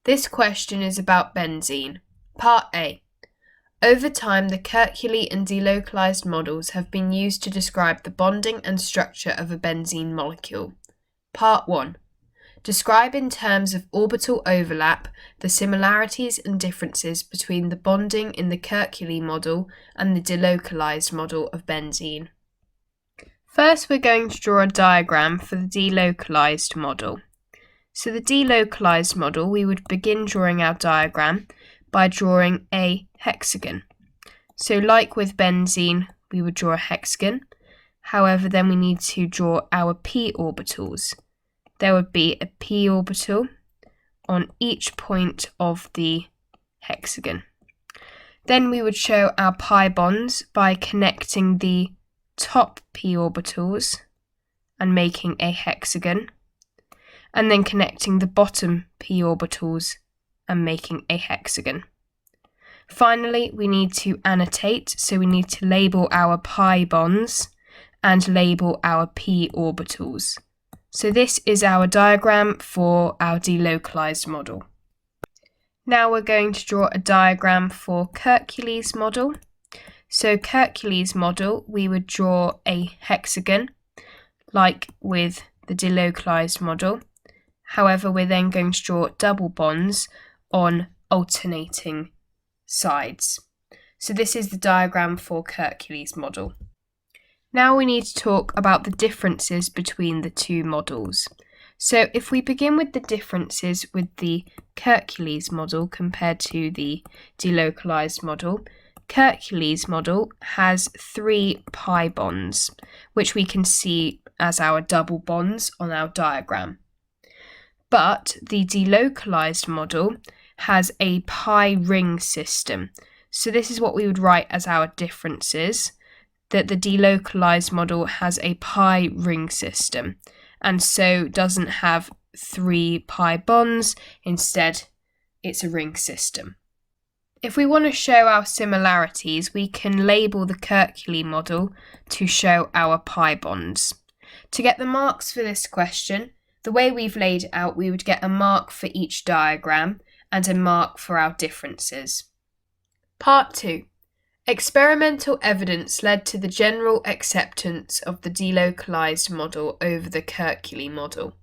This question is about benzene. Part A. Over time, the Kerkuli and delocalized models have been used to describe the bonding and structure of a benzene molecule. Part 1. Describe in terms of orbital overlap the similarities and differences between the bonding in the Kerkuli model and the delocalized model of benzene. First, we're going to draw a diagram for the delocalized model. So the delocalized model, we would begin drawing our diagram by drawing a hexagon. So like with benzene, we would draw a hexagon. However, then we need to draw our p orbitals. There would be a p orbital on each point of the hexagon. Then we would show our pi bonds by connecting the top p orbitals and making a hexagon, and then connecting the bottom p orbitals and making a hexagon. Finally, we need to annotate, so we need to label our pi bonds and label our p orbitals. So this is our diagram for our delocalized model. Now we're going to draw a diagram for Kerkuli's model. So Kerkuli's model, we would draw a hexagon, like with the delocalized model. However, we're then going to draw double bonds on alternating sides. So this is the diagram for Kerkuli's model. Now we need to talk about the differences between the two models. So if we begin with the differences with the Kerkuli's model compared to the delocalized model, Kerkuli's model has 3 pi bonds, which we can see as our double bonds on our diagram. But the delocalized model has a pi ring system. So this is what we would write as our differences, that the delocalized model has a pi ring system and so doesn't have 3 pi bonds, instead it's a ring system. If we want to show our similarities, we can label the Kerkuli model to show our pi bonds. To get the marks for this question, the way we've laid it out, we would get a mark for each diagram and a mark for our differences. Part 2. Experimental evidence led to the general acceptance of the delocalized model over the Kerkuli model.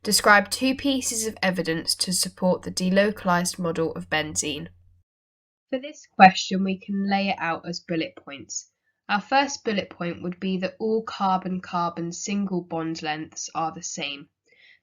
Describe 2 pieces of evidence to support the delocalized model of benzene. For this question, we can lay it out as bullet points. Our first bullet point would be that all carbon-carbon single bond lengths are the same.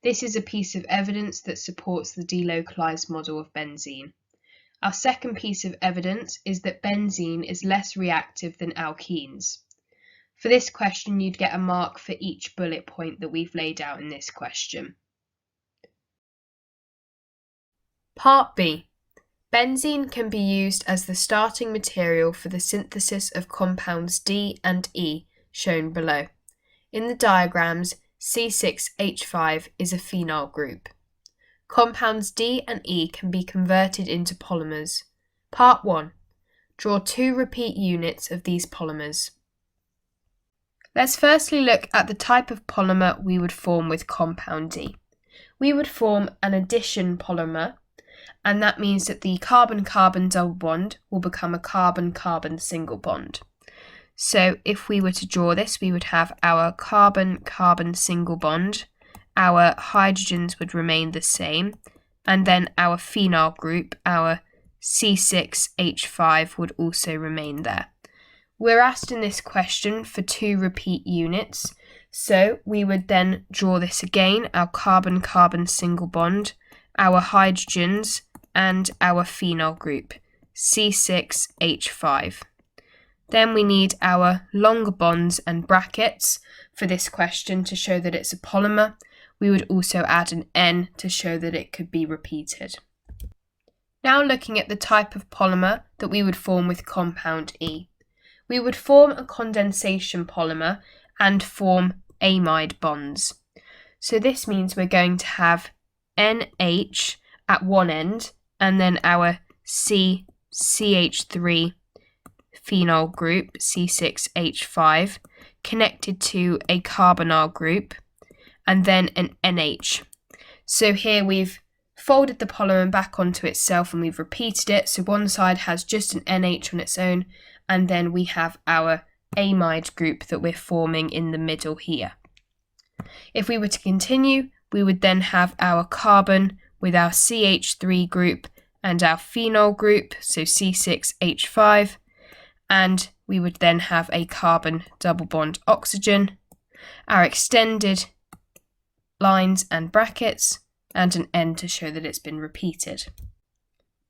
This is a piece of evidence that supports the delocalized model of benzene. Our second piece of evidence is that benzene is less reactive than alkenes. For this question, you'd get a mark for each bullet point that we've laid out in this question. Part B. Benzene can be used as the starting material for the synthesis of compounds D and E, shown below. In the diagrams, C6H5 is a phenyl group. Compounds D and E can be converted into polymers. Part 1. Draw 2 repeat units of these polymers. Let's firstly look at the type of polymer we would form with compound D. We would form an addition polymer, and that means that the carbon-carbon double bond will become a carbon-carbon single bond. So if we were to draw this, we would have our carbon-carbon single bond, our hydrogens would remain the same, and then our phenyl group, our C6H5, would also remain there. We're asked in this question for 2 repeat units, so we would then draw this again, our carbon-carbon single bond, our hydrogens, and our phenyl group, C6H5. Then we need our longer bonds and brackets for this question to show that it's a polymer. We would also add an N to show that it could be repeated. Now looking at the type of polymer that we would form with compound E. We would form a condensation polymer and form amide bonds. So this means we're going to have NH at one end and then our CH3 phenyl group, C6H5, connected to a carbonyl group, and then an NH. So here we've folded the polymer back onto itself, and we've repeated it. So one side has just an NH on its own, and then we have our amide group that we're forming in the middle here. If we were to continue, we would then have our carbon with our CH3 group and our phenol group, so C6H5, and we would then have a carbon double bond oxygen, our extended lines and brackets, and an N to show that it's been repeated.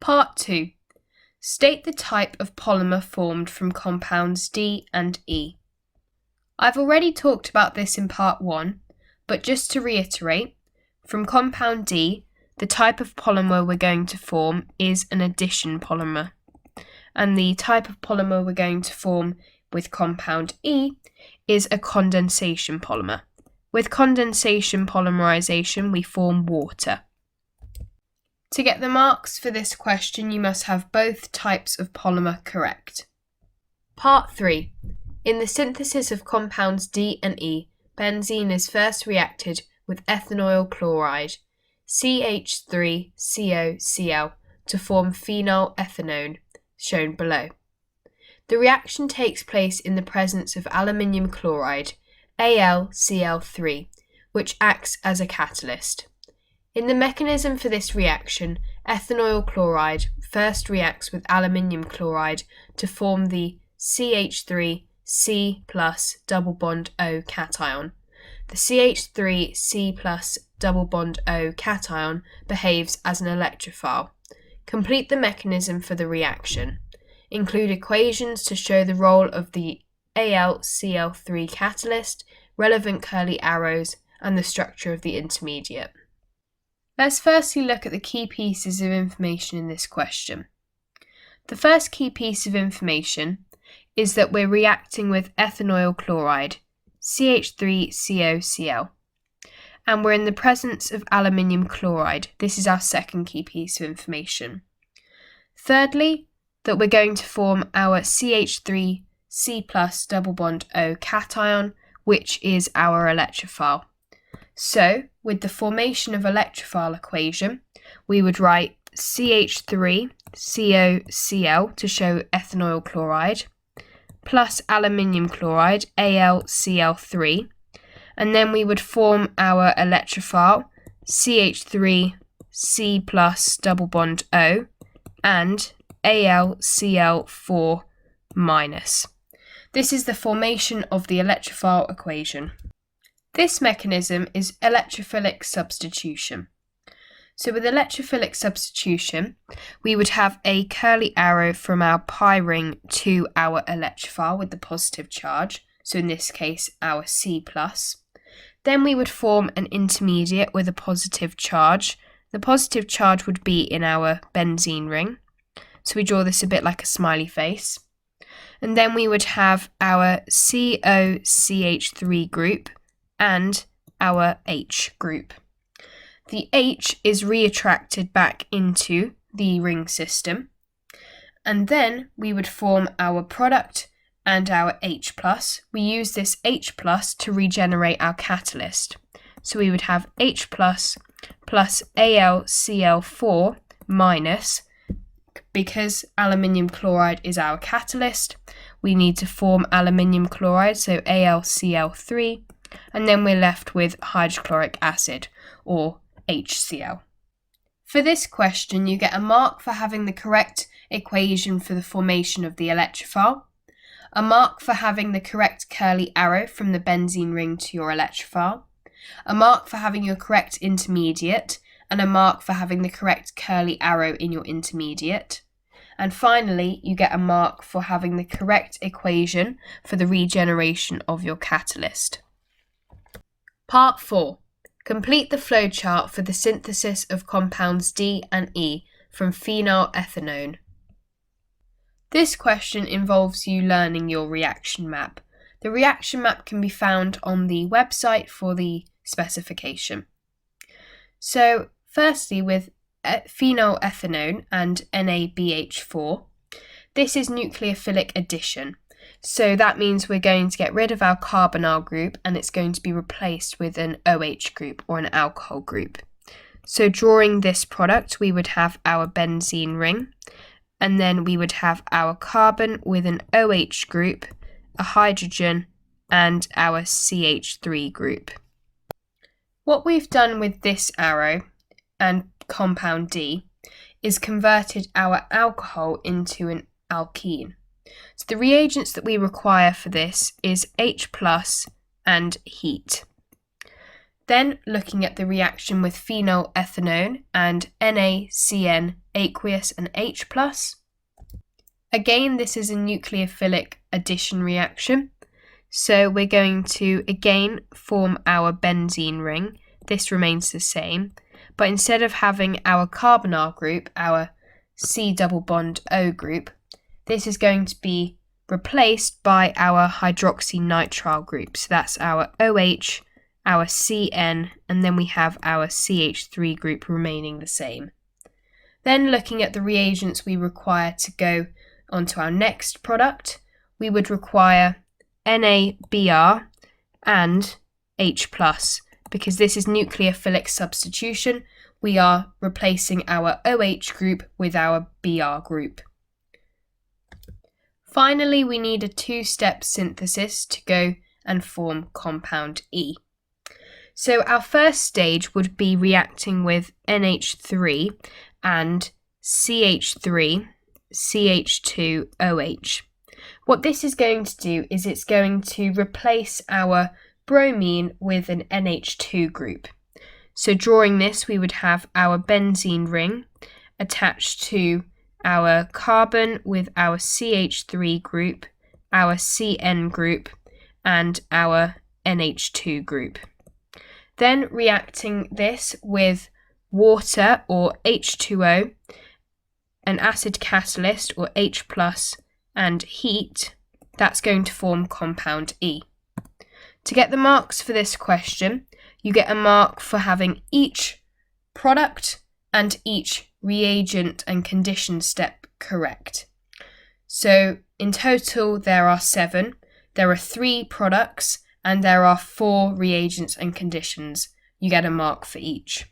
Part 2. State the type of polymer formed from compounds D and E. I've already talked about this in part 1, but just to reiterate, from compound D, the type of polymer we're going to form is an addition polymer, and the type of polymer we're going to form with compound E is a condensation polymer. With condensation polymerization, we form water. To get the marks for this question, you must have both types of polymer correct. Part 3. In the synthesis of compounds D and E, benzene is first reacted with ethanoyl chloride, CH3COCl, to form phenylethanone, shown below. The reaction takes place in the presence of aluminium chloride, AlCl3, which acts as a catalyst. In the mechanism for this reaction, ethanoyl chloride first reacts with aluminium chloride to form the CH3C plus double bond O cation. The CH3C plus double bond O cation behaves as an electrophile. Complete the mechanism for the reaction. Include equations to show the role of the AlCl3 catalyst, relevant curly arrows, and the structure of the intermediate. Let's firstly look at the key pieces of information in this question. The first key piece of information is that we're reacting with ethanoyl chloride, CH3COCl, and we're in the presence of aluminium chloride. This is our second key piece of information. Thirdly, that we're going to form our CH3C plus double bond O cation, which is our electrophile. So, with the formation of electrophile equation, we would write CH3COCl to show ethanoyl chloride, plus aluminium chloride, AlCl3, and then we would form our electrophile, CH3C plus double bond O, and AlCl4 minus. This is the formation of the electrophile equation. This mechanism is electrophilic substitution. So with electrophilic substitution, we would have a curly arrow from our pi ring to our electrophile with the positive charge, so in this case our C+. Then we would form an intermediate with a positive charge. The positive charge would be in our benzene ring, so we draw this a bit like a smiley face. And then we would have our COCH3 group and our H group. The H is reattracted back into the ring system, and then we would form our product and our H+. We use this H+ to regenerate our catalyst. So we would have H+ plus AlCl4 minus, because aluminium chloride is our catalyst, we need to form aluminium chloride, so AlCl3, and then we're left with hydrochloric acid, or HCl. For this question, you get a mark for having the correct equation for the formation of the electrophile, a mark for having the correct curly arrow from the benzene ring to your electrophile, a mark for having your correct intermediate, and a mark for having the correct curly arrow in your intermediate. And finally, you get a mark for having the correct equation for the regeneration of your catalyst. Part 4. Complete the flowchart for the synthesis of compounds D and E from phenylethanone. This question involves you learning your reaction map. The reaction map can be found on the website for the specification. So, firstly, with phenylethanone and NaBH4, this is nucleophilic addition. So that means we're going to get rid of our carbonyl group and it's going to be replaced with an OH group or an alcohol group. So drawing this product, we would have our benzene ring, and then we would have our carbon with an OH group, a hydrogen, and our CH3 group. What we've done with this arrow and compound D is converted our alcohol into an alkene. So the reagents that we require for this is H+ and heat. Then looking at the reaction with phenylethanone and NaCN aqueous and H+. Again, this is a nucleophilic addition reaction. So we're going to again form our benzene ring. This remains the same, but instead of having our carbonyl group, our C double bond O group, this is going to be replaced by our hydroxynitrile group. So that's our OH, our CN, and then we have our CH3 group remaining the same. Then looking at the reagents we require to go onto our next product, we would require NaBr and H+, because this is nucleophilic substitution. We are replacing our OH group with our Br group. Finally, we need a two-step synthesis to go and form compound E. So our first stage would be reacting with NH3 and CH3, CH2OH. What this is going to do is it's going to replace our bromine with an NH2 group. So drawing this, we would have our benzene ring attached to our carbon with our CH3 group, our CN group, and our NH2 group. Then reacting this with water or H2O, an acid catalyst or H+, and heat, that's going to form compound E. To get the marks for this question, you get a mark for having each product and each reagent and condition step correct. So in total there are 7. There are 3 products and there are 4 reagents and conditions. You get a mark for each.